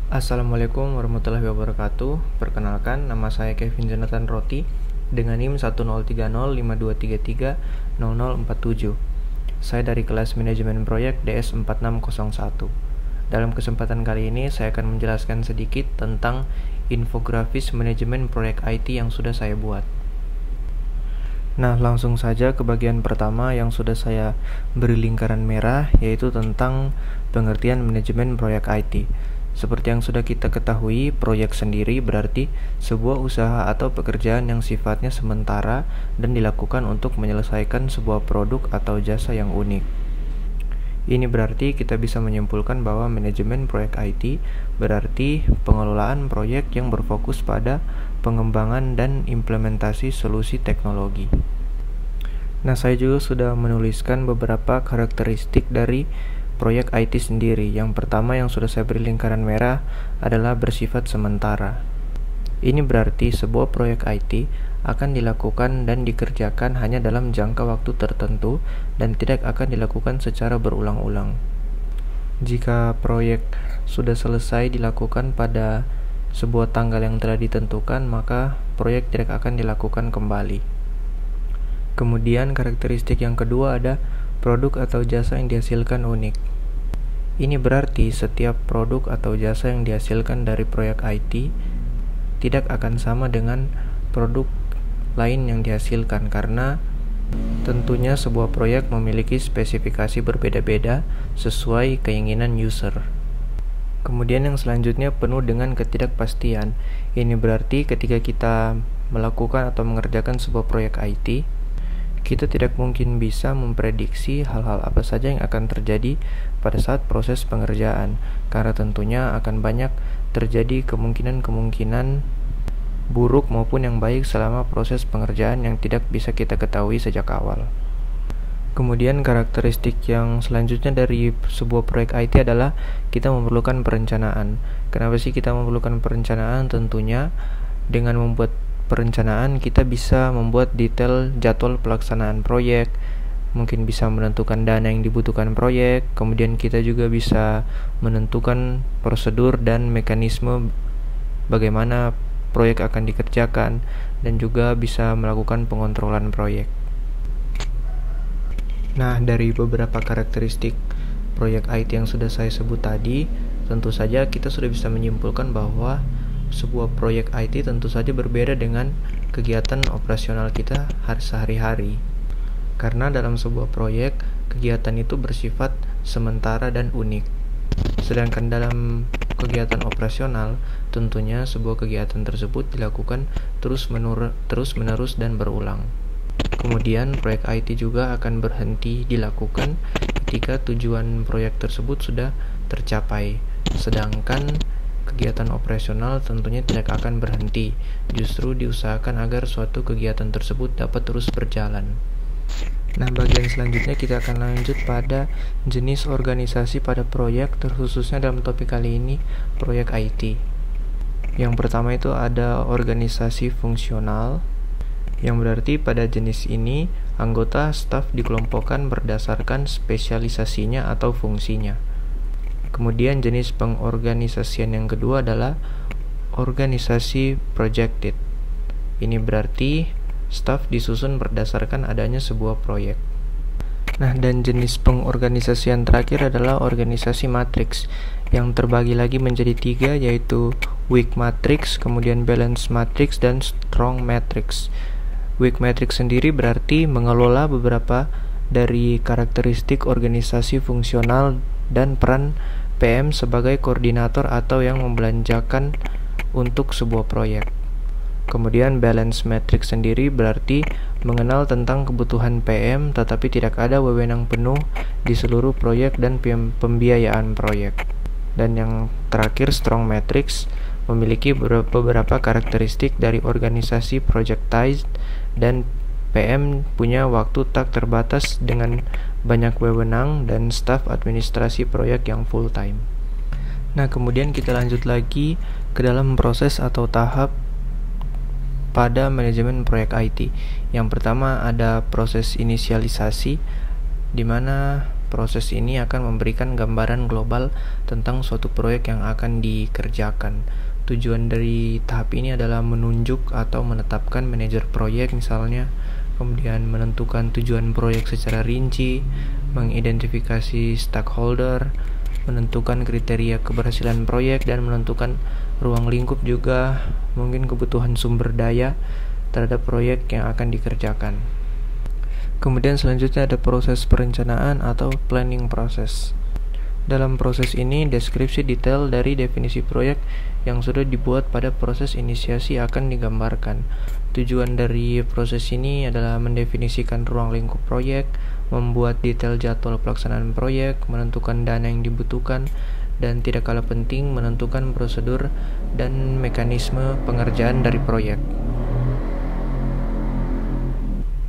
Assalamualaikum warahmatullahi wabarakatuh. Perkenalkan, nama saya Kevin Jonathan Roti dengan NIM 10305023300047. Saya dari kelas manajemen proyek DS4601. Dalam kesempatan kali ini saya akan menjelaskan sedikit tentang infografis manajemen proyek IT yang sudah saya buat. Nah, langsung saja ke bagian pertama yang sudah saya beri lingkaran merah, yaitu tentang pengertian manajemen proyek IT. Seperti yang sudah kita ketahui, proyek sendiri berarti sebuah usaha atau pekerjaan yang sifatnya sementara dan dilakukan untuk menyelesaikan sebuah produk atau jasa yang unik. Ini berarti kita bisa menyimpulkan bahwa manajemen proyek IT berarti pengelolaan proyek yang berfokus pada pengembangan dan implementasi solusi teknologi. Nah, saya juga sudah menuliskan beberapa karakteristik dari proyek IT sendiri. Yang pertama yang sudah saya beri lingkaran merah adalah bersifat sementara. Ini berarti sebuah proyek IT akan dilakukan dan dikerjakan hanya dalam jangka waktu tertentu dan tidak akan dilakukan secara berulang-ulang. Jika proyek sudah selesai dilakukan pada sebuah tanggal yang telah ditentukan, maka proyek tidak akan dilakukan kembali. Kemudian karakteristik yang kedua ada produk atau jasa yang dihasilkan unik. Ini berarti setiap produk atau jasa yang dihasilkan dari proyek IT tidak akan sama dengan produk lain yang dihasilkan, karena tentunya sebuah proyek memiliki spesifikasi berbeda-beda sesuai keinginan user. Kemudian yang selanjutnya penuh dengan ketidakpastian. Ini berarti ketika kita melakukan atau mengerjakan sebuah proyek IT, kita tidak mungkin bisa memprediksi hal-hal apa saja yang akan terjadi pada saat proses pengerjaan, karena tentunya akan banyak terjadi kemungkinan-kemungkinan buruk maupun yang baik selama proses pengerjaan yang tidak bisa kita ketahui sejak awal. Kemudian karakteristik yang selanjutnya dari sebuah proyek IT adalah kita memerlukan perencanaan. Kenapa sih kita memerlukan perencanaan? Tentunya dengan membuat perencanaan kita bisa membuat detail jadwal pelaksanaan proyek, mungkin bisa menentukan dana yang dibutuhkan proyek, kemudian kita juga bisa menentukan prosedur dan mekanisme bagaimana proyek akan dikerjakan, dan juga bisa melakukan pengontrolan proyek. Nah, dari beberapa karakteristik proyek IT yang sudah saya sebut tadi, tentu saja kita sudah bisa menyimpulkan bahwa sebuah proyek IT tentu saja berbeda dengan kegiatan operasional kita sehari-hari. Karena dalam sebuah proyek, kegiatan itu bersifat sementara dan unik. Sedangkan dalam kegiatan operasional, tentunya sebuah kegiatan tersebut dilakukan terus-menerus dan berulang. Kemudian proyek IT juga akan berhenti dilakukan ketika tujuan proyek tersebut sudah tercapai. Sedangkan kegiatan operasional tentunya tidak akan berhenti, justru diusahakan agar suatu kegiatan tersebut dapat terus berjalan. Nah, bagian selanjutnya kita akan lanjut pada jenis organisasi pada proyek, terkhususnya dalam topik kali ini, proyek IT. Yang pertama itu ada organisasi fungsional, yang berarti pada jenis ini anggota staf dikelompokkan berdasarkan spesialisasinya atau fungsinya. Kemudian jenis pengorganisasian yang kedua adalah organisasi projected. Ini berarti staf disusun berdasarkan adanya sebuah proyek. Nah, dan jenis pengorganisasian terakhir adalah organisasi matriks, yang terbagi lagi menjadi 3, yaitu weak matrix, kemudian balance matrix, dan strong matrix. Weak matrix sendiri berarti mengelola beberapa dari karakteristik organisasi fungsional dan peran PM sebagai koordinator atau yang membelanjakan untuk sebuah proyek. Kemudian balance matrix sendiri berarti mengenal tentang kebutuhan PM tetapi tidak ada wewenang penuh di seluruh proyek dan pembiayaan proyek. Dan yang terakhir strong matrix memiliki beberapa karakteristik dari organisasi projectized, dan PM punya waktu tak terbatas dengan banyak wewenang dan staf administrasi proyek yang full time. Nah, kemudian kita lanjut lagi ke dalam proses atau tahap pada manajemen proyek IT. Yang pertama ada proses inisialisasi, di mana proses ini akan memberikan gambaran global tentang suatu proyek yang akan dikerjakan. Tujuan dari tahap ini adalah menunjuk atau menetapkan manajer proyek misalnya, kemudian menentukan tujuan proyek secara rinci, mengidentifikasi stakeholder, menentukan kriteria keberhasilan proyek, dan menentukan ruang lingkup juga mungkin kebutuhan sumber daya terhadap proyek yang akan dikerjakan. Kemudian selanjutnya ada proses perencanaan atau planning process. Dalam proses ini, deskripsi detail dari definisi proyek yang sudah dibuat pada proses inisiasi akan digambarkan. Tujuan dari proses ini adalah mendefinisikan ruang lingkup proyek, membuat detail jadwal pelaksanaan proyek, menentukan dana yang dibutuhkan, dan tidak kalah penting menentukan prosedur dan mekanisme pengerjaan dari proyek.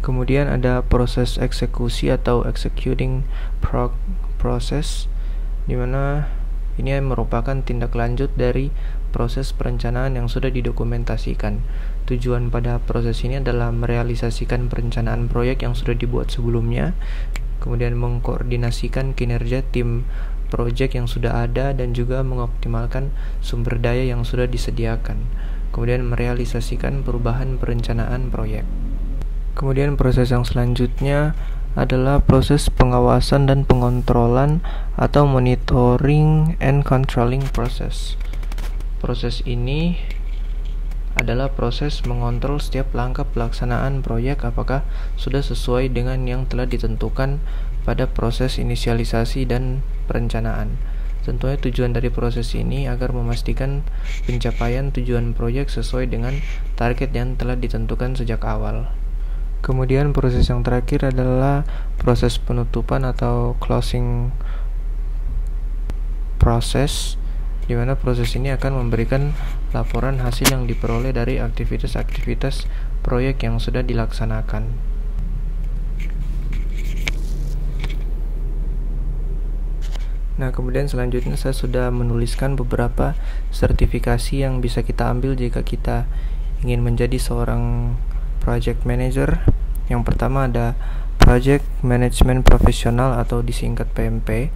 Kemudian ada proses eksekusi atau executing process, di mana ini merupakan tindak lanjut dari proses perencanaan yang sudah didokumentasikan. Tujuan pada proses ini adalah merealisasikan perencanaan proyek yang sudah dibuat sebelumnya, kemudian mengkoordinasikan kinerja tim proyek yang sudah ada, dan juga mengoptimalkan sumber daya yang sudah disediakan, kemudian merealisasikan perubahan perencanaan proyek. Kemudian proses yang selanjutnya adalah proses pengawasan dan pengontrolan atau monitoring and controlling process. Proses ini adalah proses mengontrol setiap langkah pelaksanaan proyek apakah sudah sesuai dengan yang telah ditentukan pada proses inisialisasi dan perencanaan. Tentunya tujuan dari proses ini agar memastikan pencapaian tujuan proyek sesuai dengan target yang telah ditentukan sejak awal. Kemudian proses yang terakhir adalah proses penutupan atau closing process, di mana proses ini akan memberikan laporan hasil yang diperoleh dari aktivitas-aktivitas proyek yang sudah dilaksanakan. Nah, kemudian selanjutnya saya sudah menuliskan beberapa sertifikasi yang bisa kita ambil jika kita ingin menjadi seorang project manager. Yang pertama ada Project Management Professional atau disingkat PMP.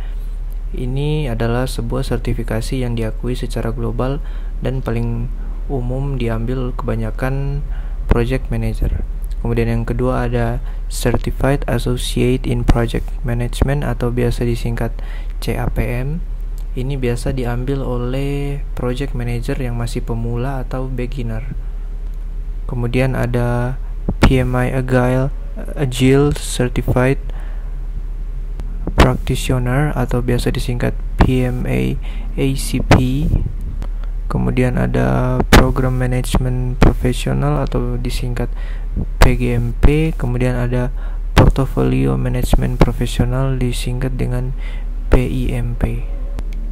Ini adalah sebuah sertifikasi yang diakui secara global dan paling umum diambil kebanyakan project manager. Kemudian yang kedua ada Certified Associate in Project Management atau biasa disingkat CAPM. Ini biasa diambil oleh project manager yang masih pemula atau beginner. Kemudian ada PMI Agile Certified Practitioner atau biasa disingkat PMA ACP. Kemudian ada Program Management Professional atau disingkat PGMP. Kemudian ada Portfolio Management Professional disingkat dengan PIMP.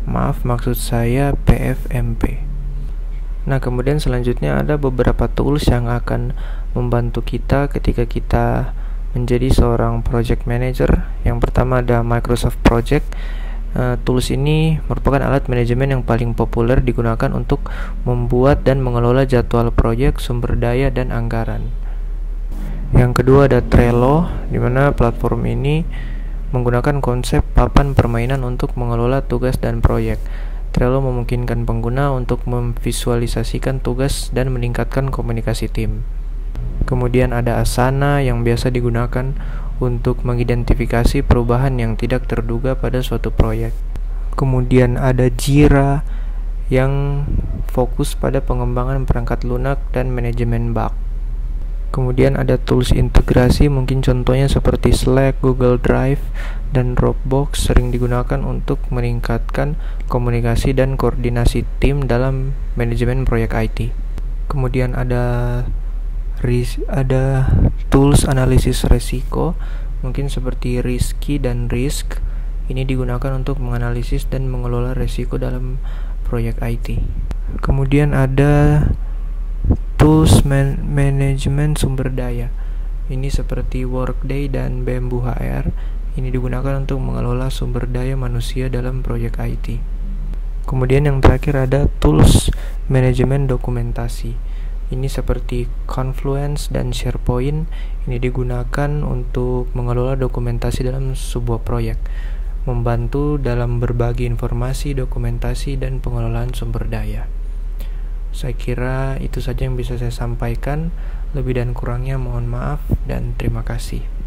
Maksud saya PFMP. Nah, kemudian selanjutnya ada beberapa tools yang akan membantu kita ketika kita menjadi seorang project manager. Yang pertama ada Microsoft Project. Tools ini merupakan alat manajemen yang paling populer digunakan untuk membuat dan mengelola jadwal proyek, sumber daya, dan anggaran. Yang kedua ada Trello, di mana platform ini menggunakan konsep papan permainan untuk mengelola tugas dan proyek. Trello memungkinkan pengguna untuk memvisualisasikan tugas dan meningkatkan komunikasi tim. Kemudian ada Asana yang biasa digunakan untuk mengidentifikasi perubahan yang tidak terduga pada suatu proyek. Kemudian ada Jira yang fokus pada pengembangan perangkat lunak dan manajemen bug. Kemudian ada tools integrasi, mungkin contohnya seperti Slack, Google Drive, dan Dropbox sering digunakan untuk meningkatkan komunikasi dan koordinasi tim dalam manajemen proyek IT. Kemudian ada tools analisis resiko, mungkin seperti Risky dan Risk. Ini digunakan untuk menganalisis dan mengelola resiko dalam proyek IT. Kemudian ada tools manajemen sumber daya. Ini seperti Workday dan Bamboo HR. Ini digunakan untuk mengelola sumber daya manusia dalam proyek IT. Kemudian yang terakhir ada tools manajemen dokumentasi. Ini seperti Confluence dan SharePoint. Ini digunakan untuk mengelola dokumentasi dalam sebuah proyek. membantu dalam berbagi informasi, dokumentasi, dan pengelolaan sumber daya. Saya kira itu saja yang bisa saya sampaikan. Lebih dan kurangnya mohon maaf dan terima kasih.